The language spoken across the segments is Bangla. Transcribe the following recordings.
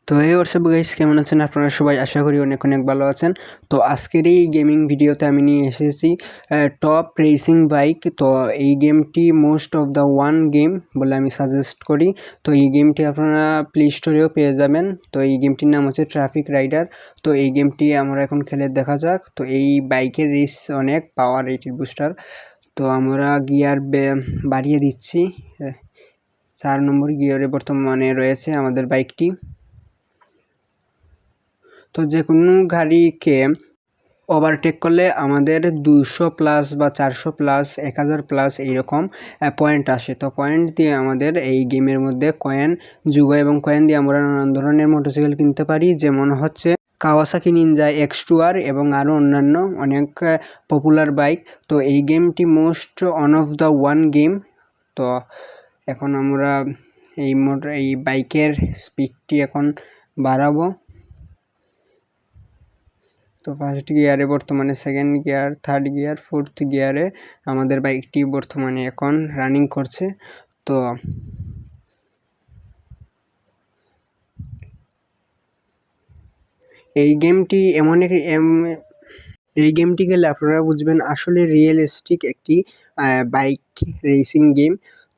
তো এই হোয়াটসঅ্যাপ গাইস, কেমন আছেন আপনারা সবাই? আশা করি অনেক অনেক ভালো আছেন। তো আজকের এই গেমিং ভিডিওতে আমি নিয়ে এসেছি টপ রেসিং বাইক। তো এই গেমটি most of the one game বলে আমি সাজেস্ট করি। তো এই গেমটি আপনারা প্লে স্টোরেও পেয়ে যাবেন। তো এই গেমটির নাম হচ্ছে ট্রাফিক রাইডার। তো এই গেমটি আমরা এখন খেলে দেখা যাক। তো এই বাইকের রেস অনেক পাওয়ার, এইটির বুস্টার। তো আমরা গিয়ার বাড়িয়ে দিচ্ছি। 4 নম্বর গিয়ারে বর্তমানে রয়েছে আমাদের বাইকটি। তো যে কোনো গাড়িকে ওভারটেক করলে আমাদের 200 প্লাস বা 400 প্লাস 1000 প্লাস এইরকম পয়েন্ট আসে। তো পয়েন্ট দিয়ে আমাদের এই গেমের মধ্যে কয়েন জুগায় এবং কয়েন দিয়ে আমরা নানান ধরনের মোটরসাইকেল কিনতে পারি, যেমন হচ্ছে কাওয়াসাকি নিনজা X2R এবং আরও অন্যান্য অনেক পপুলার বাইক। তো এই গেমটি most on of the one game. তো এখন আমরা এই বাইকের স্পিডটি এখন বাড়াবো। তো ফার্স্ট গিয়ারে বর্তমানে, second gear, third gear, fourth গিয়ারে আমাদের বাইকটি বর্তমানে এখন রানিং করছে। তো এই গেমটি এই গেমটি গেলে আপনারা বুঝবেন আসলে রিয়েলিস্টিক একটি বাইক রেসিং গেম।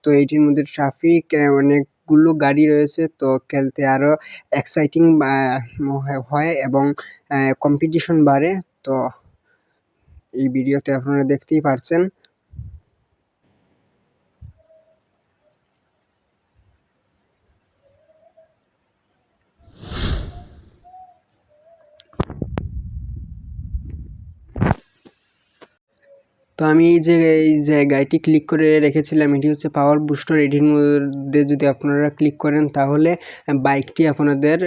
তো এইটির মধ্যে ট্রাফিক অনেকগুলো গাড়ি রয়েছে, তো খেলতে আরও এক্সাইটিং হয় এবং কম্পিটিশন বাড়ে। তো এই ভিডিওতে আপনারা দেখতেই পারছেন। তো আমি এই জায়গাটি ক্লিক করে রেখেছিলাম, এটি হচ্ছে পাওয়ার বুস্টার। এটির মধ্যে যদি আপনারা ক্লিক করেন তাহলে বাইকটি আপনাদের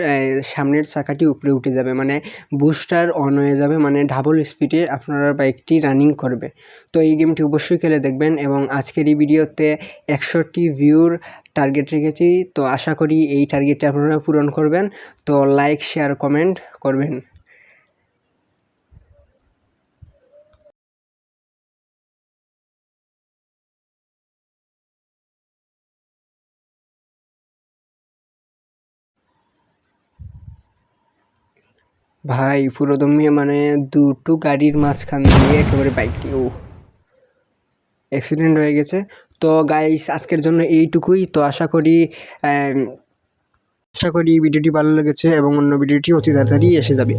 সামনের চাকাটি উপরে উঠে যাবে, মানে বুস্টার অন হয়ে যাবে, মানে ডাবল স্পিডে আপনারা বাইকটি রানিং করবে। তো এই গেমটি অবশ্যই খেলে দেখবেন। এবং আজকের এই ভিডিওতে 100টি ভিউর টার্গেট রেখেছি। তো আশা করি এই টার্গেটটি আপনারা পূরণ করবেন। তো লাইক, শেয়ার, কমেন্ট করবেন। ভাই পুরো দমে মানে দুটো গাড়ির মাঝখান দিয়ে একেবারে বাইকটি অ্যাক্সিডেন্ট হয়ে গেছে। তো গাইস, আজকের জন্য এইটুকুই। তো আশা করি ভিডিওটি ভালো লেগেছে এবং অন্য ভিডিওটি অতি তাড়াতাড়ি এসে যাবে।